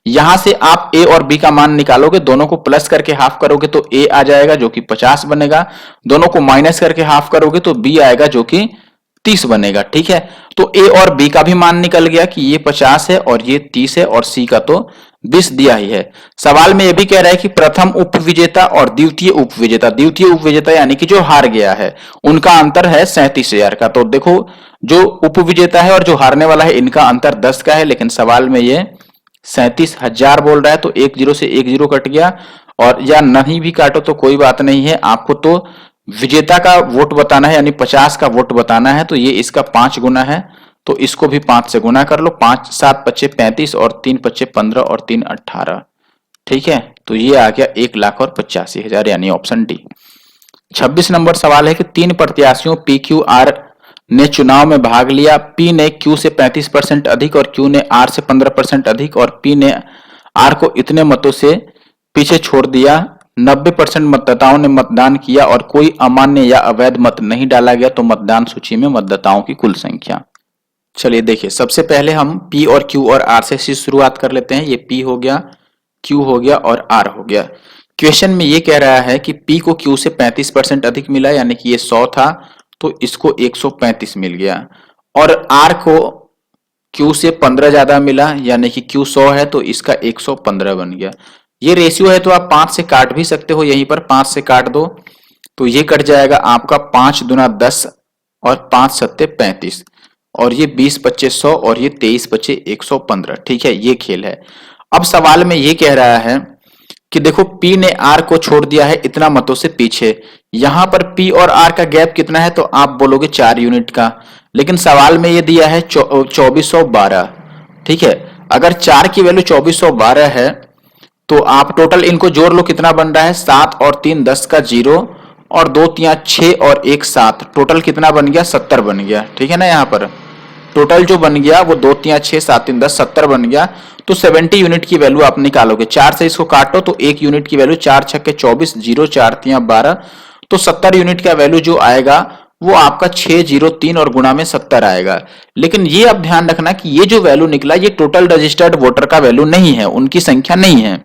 यहां से आप ए और बी का मान निकालोगे, दोनों को प्लस करके हाफ करोगे तो ए आ जाएगा जो कि 50 बनेगा, दोनों को माइनस करके हाफ करोगे तो बी आएगा जो कि 30 बनेगा। ठीक है, तो ए और बी का भी मान निकल गया कि ये 50 है और ये 30 है, और सी का तो 20 दिया ही है। सवाल में यह भी कह रहा है कि प्रथम उप विजेता और द्वितीय उप विजेता, द्वितीय उप विजेता यानी कि जो हार गया है, उनका अंतर है 37,000 का। तो देखो, जो उप विजेता है और जो हारने वाला है, इनका अंतर 10 का है, लेकिन सवाल में ये 37,000 बोल रहा है, तो एक जीरो से एक जीरो कट गया, और या नहीं भी काटो तो कोई बात नहीं है, आपको तो विजेता का वोट बताना है, यानी 50 का वोट बताना है, तो ये इसका 5 गुना है, तो इसको भी 5 से गुना कर लो। 5 7 पच्चे 35 और 3 पच्चे 15 और 3 18। ठीक है, तो ये आ गया 1,85,000, यानी ऑप्शन डी। 26 नंबर सवाल है कि 3 प्रत्याशियों पी क्यू आर ने चुनाव में भाग लिया। पी ने क्यू से 35% अधिक और क्यू ने आर से 15% अधिक, और पी ने आर को इतने मतों से पीछे छोड़ दिया। 90% मतदाताओं ने मतदान किया और कोई अमान्य या अवैध मत नहीं डाला गया, तो मतदान सूची में मतदाताओं की कुल संख्या। चलिए देखिए, सबसे पहले हम पी और क्यू और आर से शुरुआत कर लेते हैं। ये पी हो गया, क्यू हो गया और आर हो गया। क्वेश्चन में ये कह रहा है कि पी को क्यू से 35% अधिक मिला, यानी कि ये 100 था, तो इसको 135 मिल गया, और आर को क्यू से 15 ज्यादा मिला, यानी कि क्यू 100 है, तो इसका 115 बन गया। ये रेशियो है तो आप 5 से काट भी सकते हो, यहीं पर 5 से काट दो तो ये कट जाएगा आपका 5 दूना 10 और 5 सत्ते 35, और ये 20 पच्चे 100 और ये 23 पच्चे 115। ठीक है, ये खेल है। अब सवाल में ये कह रहा है कि देखो, P ने R को छोड़ दिया है इतना मतों से पीछे। यहां पर P और R का गैप कितना है? तो आप बोलोगे 4 यूनिट का, लेकिन सवाल में ये दिया है 2412, ठीक है। अगर 4 की वैल्यू 2412 है तो आप टोटल इनको जोड़ लो, कितना बन रहा है 7 और 3 10 का 0 और 2 3 6 और 1 7, टोटल कितना बन गया 70 बन गया। ठीक है ना, यहाँ पर टोटल जो बन गया वो 2 3 6 7 3 10 70 बन गया। तो 70 यूनिट की वैल्यू आप निकालोगे, 4 से इसको काटो तो 1 यूनिट की वैल्यू 4 छक्के 24 0 4 3 12, तो 70 यूनिट का वैल्यू जो आएगा वो आपका 603 और गुणा में 70 आएगा। लेकिन ये अब ध्यान रखना कि ये जो वैल्यू निकला ये टोटल रजिस्टर्ड वोटर का वैल्यू नहीं है, उनकी संख्या नहीं है।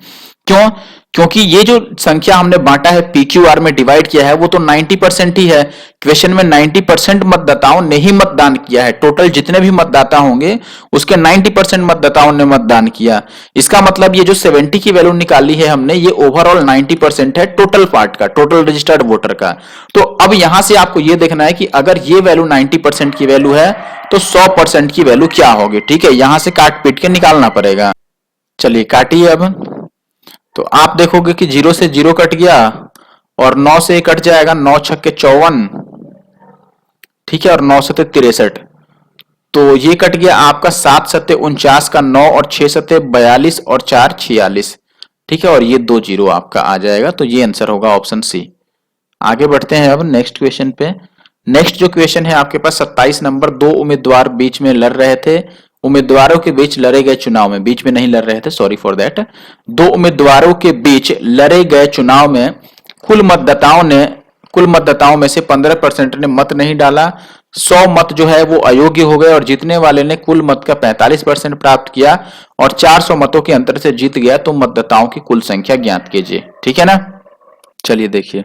क्यों? क्योंकि ये जो संख्या हमने बांटा है पीक्यूआर में डिवाइड किया है वो तो 90% ही है। क्वेश्चन में 90% मतदाताओं ने ही मतदान किया है, टोटल जितने भी मतदाता होंगे उसके 90% मतदाताओं ने मतदान किया। इसका मतलब ये जो 70 की वैल्यू निकाली है हमने, ये ओवरऑल 90% है टोटल पार्ट का, टोटल रजिस्टर्ड वोटर का। तो अब यहां से आपको ये देखना है कि अगर ये वैल्यू 90% की वैल्यू है तो 100% की वैल्यू क्या होगी। ठीक है, यहां से काट पीट के निकालना पड़ेगा। चलिए काटिए अब। तो आप देखोगे कि 0 से 0 कट गया और 9 से कट जाएगा, 9 छक्के 54, ठीक है, और 9 सत्ते 63, तो ये कट गया आपका 7 सत्ते 49 का 9 और 6 सत्ते 42 और 4 46, ठीक है, और ये 2 जीरो आपका आ जाएगा। तो ये आंसर होगा ऑप्शन सी। आगे बढ़ते हैं अब नेक्स्ट क्वेश्चन पे। नेक्स्ट जो क्वेश्चन है आपके पास 27 नंबर, दो उम्मीदवार बीच में लड़ रहे थे, उम्मीदवारों के बीच लड़े गए चुनाव में, बीच में नहीं लड़ रहे थे, सॉरी फॉर दैट, दो उम्मीदवारों के बीच लड़े गए चुनाव में कुल मतदाताओं में से 15% ने मत नहीं डाला, 100 मत जो है वो अयोग्य हो गए और जीतने वाले ने कुल मत का 45% प्राप्त किया और 400 मतों के अंतर से जीत गया, तो मतदाताओं की कुल संख्या ज्ञात कीजिए। ठीक है ना, चलिए देखिए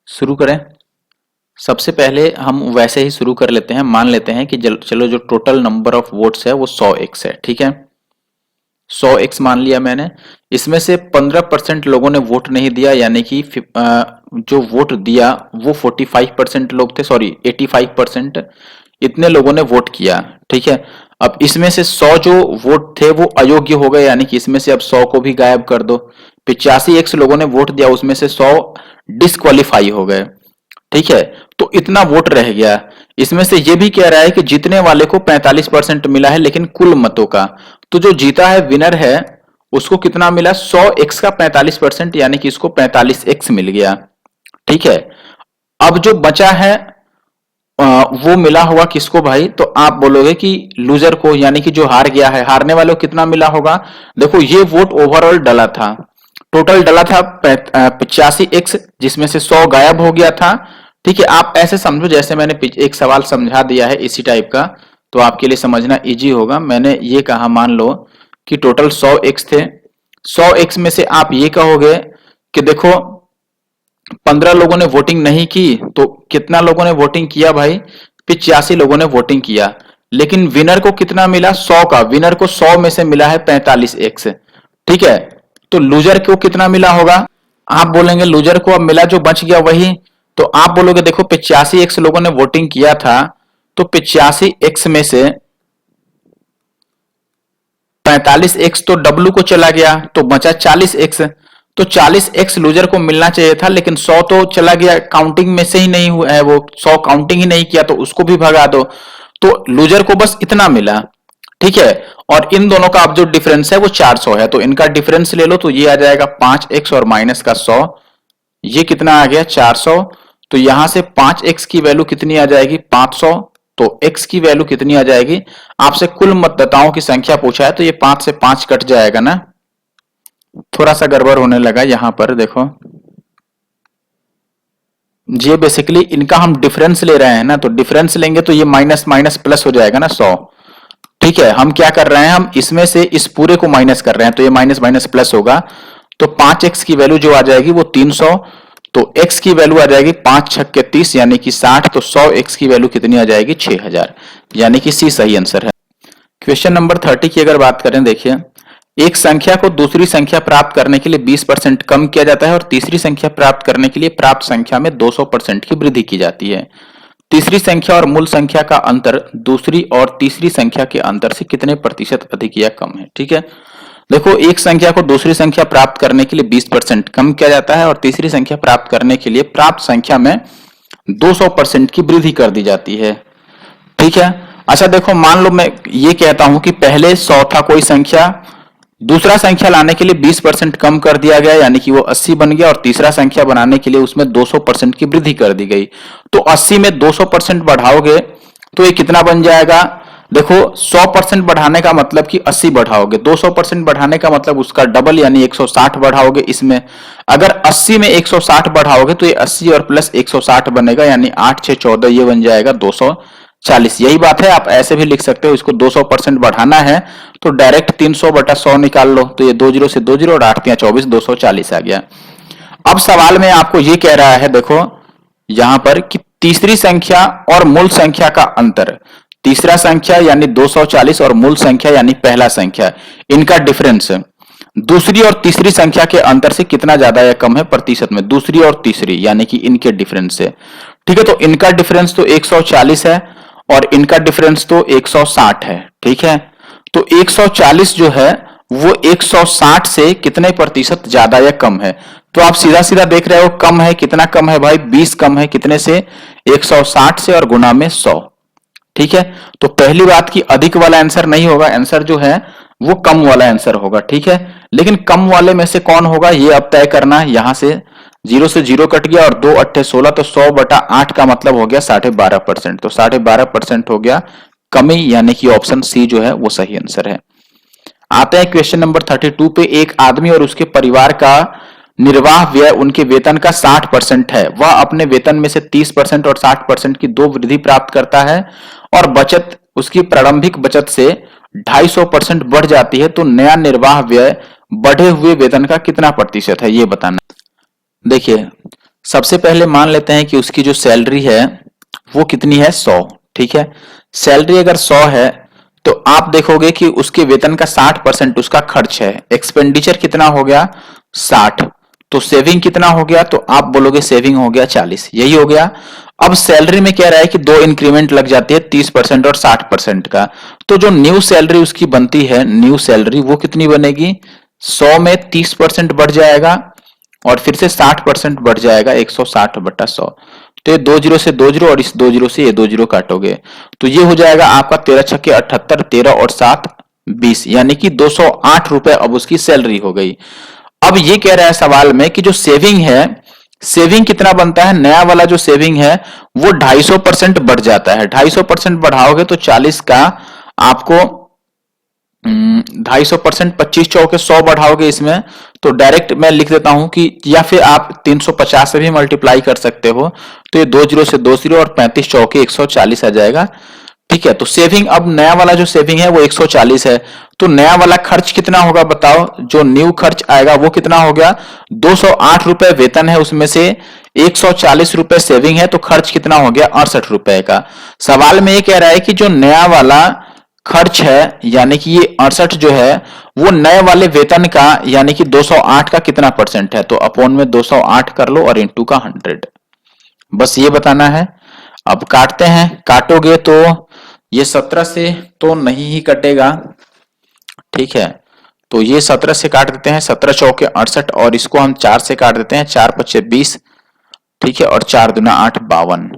शुरू करें। सबसे पहले हम वैसे ही शुरू कर लेते हैं, मान लेते हैं कि चलो जो टोटल नंबर ऑफ वोट्स है वो 100x है। ठीक है, 100x मान लिया मैंने। इसमें से 15% लोगों ने वोट नहीं दिया, यानी कि जो वोट दिया वो 45% लोग थे, सॉरी 85%, इतने लोगों ने वोट किया। ठीक है, अब इसमें से 100 जो वोट थे वो अयोग्य हो गए, यानी कि इसमें से अब 100 को भी गायब कर दो। 85x लोगों ने वोट दिया, उसमें से 100 डिस्क्वालीफाई हो गए। ठीक है, तो इतना वोट रह गया। इसमें से ये भी कह रहा है कि जीतने वाले को 45% मिला है, लेकिन कुल मतों का, तो जो जीता है विनर है उसको कितना मिला 100x का 45%, यानी कि इसको 45x मिल गया। ठीक है, अब जो बचा है वो मिला हुआ किसको भाई, तो आप बोलोगे कि लूजर को, यानी कि जो हार गया है, हारने वाले को कितना मिला होगा। देखो ये वोट ओवरऑल डला था, टोटल डला था 85x, जिसमें से 100 गायब हो गया था। ठीक है, आप ऐसे समझो जैसे मैंने एक सवाल समझा दिया है इसी टाइप का, तो आपके लिए समझना इजी होगा। मैंने ये कहा, मान लो कि टोटल 100x थे, 100x में से आप ये कहोगे कि देखो 15 लोगों ने वोटिंग नहीं की, तो कितना लोगों ने वोटिंग किया भाई, 85 लोगों ने वोटिंग किया, लेकिन विनर को कितना मिला 100 का, विनर को 100 में से मिला है 45x। ठीक है, तो लूजर को कितना मिला होगा, आप बोलेंगे लूजर को अब मिला जो बच गया वही, तो आप बोलोगे देखो 85x लोगों ने वोटिंग किया था, तो 85x में से 45x तो डब्लू को चला गया, तो बचा 40x, तो 40x लूजर को मिलना चाहिए था, लेकिन 100 तो चला गया, काउंटिंग में से ही नहीं हुआ है, वो 100 काउंटिंग ही नहीं किया, तो उसको भी भगा दो, तो लूजर को बस इतना मिला। ठीक है, और इन दोनों का अब जो डिफरेंस है वो 400 है, तो इनका डिफरेंस ले लो, तो ये आ जाएगा 5x और माइनस का 100, ये कितना आ गया 400, तो यहां से 5x की वैल्यू कितनी आ जाएगी 500, तो x की वैल्यू कितनी आ जाएगी, आपसे कुल मतदाताओं की संख्या पूछा है, तो ये 5 से 5 कट जाएगा ना, थोड़ा सा गड़बड़ होने लगा यहां पर, देखो ये बेसिकली इनका हम डिफरेंस ले रहे हैं ना, तो डिफरेंस लेंगे तो ये माइनस माइनस प्लस हो जाएगा ना 100। ठीक है, हम क्या कर रहे हैं, हम इसमें से इस पूरे को माइनस कर रहे हैं, तो ये माइनस माइनस प्लस होगा, तो 5x की वैल्यू जो आ जाएगी वो 300, तो x की वैल्यू आ जाएगी 5 छक्के 30 यानी कि 60, तो 100x की वैल्यू कितनी आ जाएगी 6000, यानी कि सी सही आंसर है। क्वेश्चन नंबर 30 की अगर बात करें, देखिए एक संख्या को दूसरी संख्या प्राप्त करने के लिए 20% कम किया जाता है और तीसरी संख्या प्राप्त करने के लिए प्राप्त संख्या में 200% की वृद्धि की जाती है। तीसरी संख्या और मूल संख्या का अंतर दूसरी और तीसरी संख्या के अंतर से कितने प्रतिशत अधिक या कम है। ठीक है, देखो एक संख्या को दूसरी संख्या प्राप्त करने के लिए 20% कम किया जाता है और तीसरी संख्या प्राप्त करने के लिए प्राप्त संख्या में 200% की वृद्धि कर दी जाती है। ठीक है, अच्छा देखो, मान लो मैं ये कहता हूं कि पहले 100 था कोई संख्या, दूसरा संख्या लाने के लिए 20% कम कर दिया गया, यानी कि वो 80 बन गया, और तीसरा संख्या बनाने के लिए उसमें 200% की वृद्धि कर दी गई। तो 80 में 200% बढ़ाओगे तो ये कितना बन जाएगा? देखो, 100% बढ़ाने का मतलब कि 80 बढ़ाओगे, 200% बढ़ाने का मतलब उसका डबल यानी 160 बढ़ाओगे इसमें। अगर 80 में 160 बढ़ाओगे तो ये 80 और प्लस 160 बनेगा, यानी 8 6 14, ये बन जाएगा 240। यही बात है, आप ऐसे भी लिख सकते हो, इसको 200% बढ़ाना है तो डायरेक्ट 300/100 निकाल लो, तो ये 2 जीरो से 2 जीरो और 8 3 24, 240 आ गया। अब सवाल में आपको ये कह रहा है, देखो यहां पर कि तीसरी संख्या और मूल संख्या का अंतर, तीसरा संख्या यानी 240 और मूल संख्या यानी पहला संख्या, इनका डिफरेंस दूसरी और तीसरी संख्या के अंतर से कितना ज्यादा या कम है प्रतिशत में, दूसरी और तीसरी यानी कि इनके डिफरेंस से। ठीक है, तो इनका डिफरेंस तो 140 है और इनका डिफरेंस तो 160 है। ठीक है, तो 140 जो है वो 160 से कितने प्रतिशत ज्यादा या कम है? तो आप सीधा सीधा देख रहे हो, कम है, कितना कम है भाई? 20 कम है, कितने से? 160 से, और गुना में 100। ठीक है, तो पहली बात की अधिक वाला आंसर नहीं होगा, आंसर जो है वो कम वाला आंसर होगा। ठीक है, लेकिन कम वाले में से कौन होगा ये अब तय करना है। यहां से 0 से 0 कट गया और 2 8 16, तो 100/8 का मतलब हो गया 12.5%, तो 12.5% हो गया कमी, यानी कि ऑप्शन सी जो है वो सही आंसर है। आते हैं क्वेश्चन नंबर 32 पे। एक आदमी और उसके परिवार का निर्वाह व्यय उनके वेतन का 60% है। वह अपने वेतन में से 30% और 60% की दो वृद्धि प्राप्त करता है और बचत उसकी प्रारंभिक बचत से 250% बढ़ जाती है, तो नया निर्वाह व्यय बढ़े हुए वेतन का कितना प्रतिशत है, ये बताना। देखिए, सबसे पहले मान लेते हैं कि उसकी जो सैलरी है वो कितनी है? 100। ठीक है, सैलरी अगर 100 है तो आप देखोगे कि उसके वेतन का 60% उसका खर्च है। एक्सपेंडिचर कितना हो गया? 60। तो सेविंग कितना हो गया? तो आप बोलोगे सेविंग हो गया 40। यही हो गया। अब सैलरी में कह रहा है कि दो इंक्रीमेंट लग जाती है, 30% और 60% का। तो जो न्यू सैलरी उसकी बनती है, न्यू सैलरी वो कितनी बनेगी? 100 में 30% बढ़ जाएगा और फिर से 60% बढ़ जाएगा, 160/100। तो ये 2 जीरो से 2 जीरो और इस 2 जीरो से ये 2 जीरो काटोगे तो ये हो जाएगा आपका 13 छक्के 78, 13 और 7 20, यानी कि 208 रुपए अब उसकी सैलरी हो गई। अब ये कह रहा है सवाल में कि जो सेविंग है, सेविंग कितना बनता है? नया वाला जो सेविंग है वो 250% बढ़ जाता है। 250% बढ़ाओगे तो 40 का आपको 250%, 25 चौके 100 बढ़ाओगे इसमें, तो डायरेक्ट मैं लिख देता हूं कि, या फिर आप 350 से भी मल्टीप्लाई कर सकते हो, तो ये 2 जीरो से 2 जीरो और 35 चौके 140 आ जाएगा। ठीक है, तो सेविंग, अब नया वाला जो सेविंग है वो 140 है, तो नया वाला खर्च कितना होगा बताओ? जो न्यू खर्च आएगा वो कितना हो गया? 208 रुपए वेतन है, उसमें से 140 रुपए सेविंग है, तो खर्च कितना हो गया? 68 रुपए का। सवाल में ये कह रहा है कि जो नया वाला खर्च है, यानी कि ये 68 जो है वो नए वाले वेतन का यानी कि 208 का कितना परसेंट है? तो अपॉन में 208 कर लो और इंटू का 100, बस ये बताना है। अब काटते हैं, काटोगे तो ये 17 से तो नहीं ही कटेगा। ठीक है, तो ये 17 से काट देते हैं, 17 चौके 68, और इसको हम 4 से काट देते हैं, 4 पच्चे 20। ठीक है, और 4 दूना 8 52,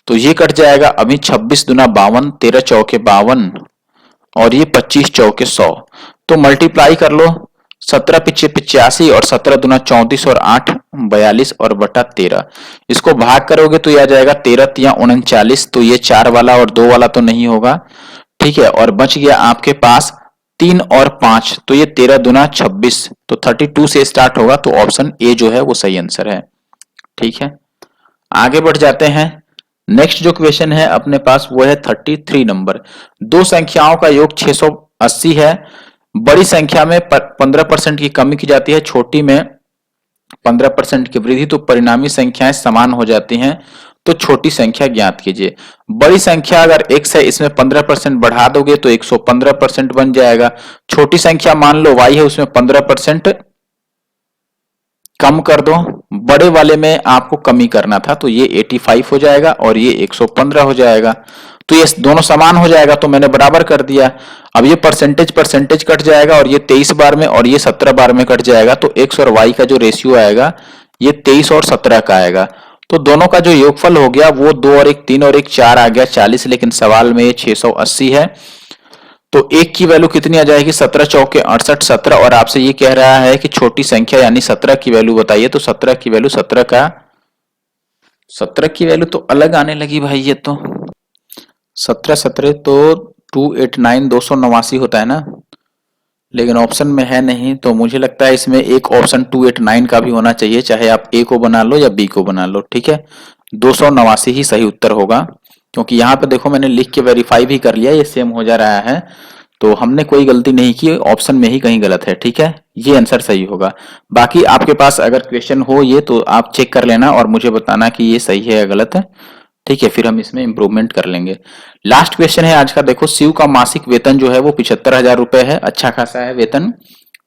तो ये कट जाएगा। अभी 26 दूना 52, 13 चौके 52 और ये 25 चौके 100, तो मल्टीप्लाई कर लो, 17 पिछे 85 और 17 दूना 34 और 8 42 और बटा 13। इसको भाग करोगे तो यह आ जाएगा 13 तिया 39, तो ये 4 वाला और 2 वाला तो नहीं होगा। ठीक है, और बच गया आपके पास 3 और 5, तो ये 13 दूना 26, तो 32 से स्टार्ट होगा, तो ऑप्शन ए जो है वो सही आंसर है। ठीक है, आगे बढ़ जाते हैं। नेक्स्ट जो क्वेश्चन है अपने पास वो है 33 नंबर। दो संख्याओं का योग 680 है। बड़ी संख्या में 15% की कमी की जाती है, छोटी में 15% की वृद्धि, तो परिणामी संख्याएं समान हो जाती हैं, तो छोटी संख्या ज्ञात कीजिए। बड़ी संख्या अगर x है, इसमें 15% बढ़ा दोगे तो 115% बन जाएगा। छोटी संख्या मान लो y है, उसमें 15% कम कर दो, बड़े वाले में आपको कमी करना था, तो ये 85 हो जाएगा और ये 115 हो जाएगा, तो ये दोनों समान हो जाएगा, तो मैंने बराबर कर दिया। अब ये परसेंटेज परसेंटेज कट जाएगा और ये 23 बार में और ये 17 बार में कट जाएगा, तो x और y का जो रेशियो आएगा ये 23 और 17 का आएगा। तो दोनों का जो योगफल हो गया वो 2 और 1 3 और 1 4 आ गया 40, लेकिन सवाल में ये 680 है। तो एक की वैल्यू कितनी आ जाएगी, 17 चौके 68 17, और आपसे ये कह रहा है कि छोटी संख्या यानी 17 की वैल्यू बताइए। तो 17 की वैल्यू 17 की वैल्यू तो अलग आने लगी भाई। ये तो 17 17 तो 289 289 होता है ना, लेकिन ऑप्शन में है नहीं। तो मुझे लगता है इसमें एक ऑप्शन 289 का भी होना चाहिए, चाहे आप ए को बना लो या बी को बना लो। ठीक है, 289 ही सही उत्तर होगा, क्योंकि यहाँ पे देखो मैंने लिख के वेरीफाई भी कर लिया, ये सेम हो जा रहा है। तो हमने कोई गलती नहीं की, ऑप्शन में ही कहीं गलत है। ठीक है, ये आंसर सही होगा। बाकी आपके पास अगर क्वेश्चन हो ये तो आप चेक कर लेना और मुझे बताना कि ये सही है या गलत है। ठीक है, फिर हम इसमें इंप्रूवमेंट कर लेंगे। लास्ट क्वेश्चन है आज का, देखो शिव का मासिक वेतन जो है वो 75,000 रुपए है, अच्छा खासा है वेतन।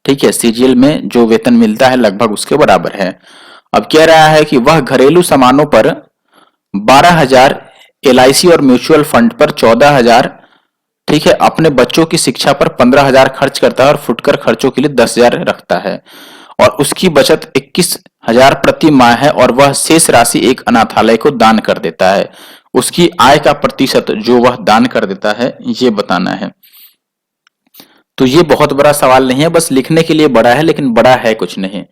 ठीक है, सीजीएल में जो वेतन मिलता है लगभग उसके बराबर है। अब कह रहा है कि वह घरेलू सामानों पर 12,000, एलआईसी और म्यूचुअल फंड पर 14,000, ठीक है, अपने बच्चों की शिक्षा पर 15,000 खर्च करता है और फुटकर खर्चों के लिए 10,000 रखता है, और उसकी बचत 21,000 प्रति माह है, और वह शेष राशि एक अनाथालय को दान कर देता है। उसकी आय का प्रतिशत जो वह दान कर देता है ये बताना है। तो ये बहुत बड़ा सवाल नहीं है, बस लिखने के लिए बड़ा है, लेकिन बड़ा है कुछ नहीं।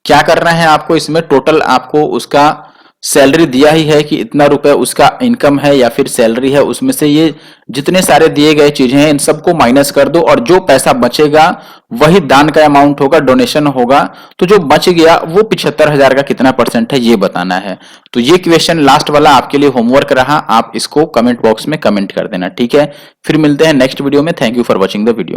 क्या करना है आपको, इसमें टोटल आपको उसका सैलरी दिया ही है कि इतना रुपए उसका इनकम है या फिर सैलरी है, उसमें से ये जितने सारे दिए गए चीजें हैं इन सबको माइनस कर दो, और जो पैसा बचेगा वही दान का अमाउंट होगा, डोनेशन होगा। तो जो बच गया वो 75,000 का कितना परसेंट है ये बताना है। तो ये क्वेश्चन लास्ट वाला आपके लिए होमवर्क रहा, आप इसको कमेंट बॉक्स में कमेंट कर देना। ठीक है, फिर मिलते हैं नेक्स्ट वीडियो में। Thank you for watching the video.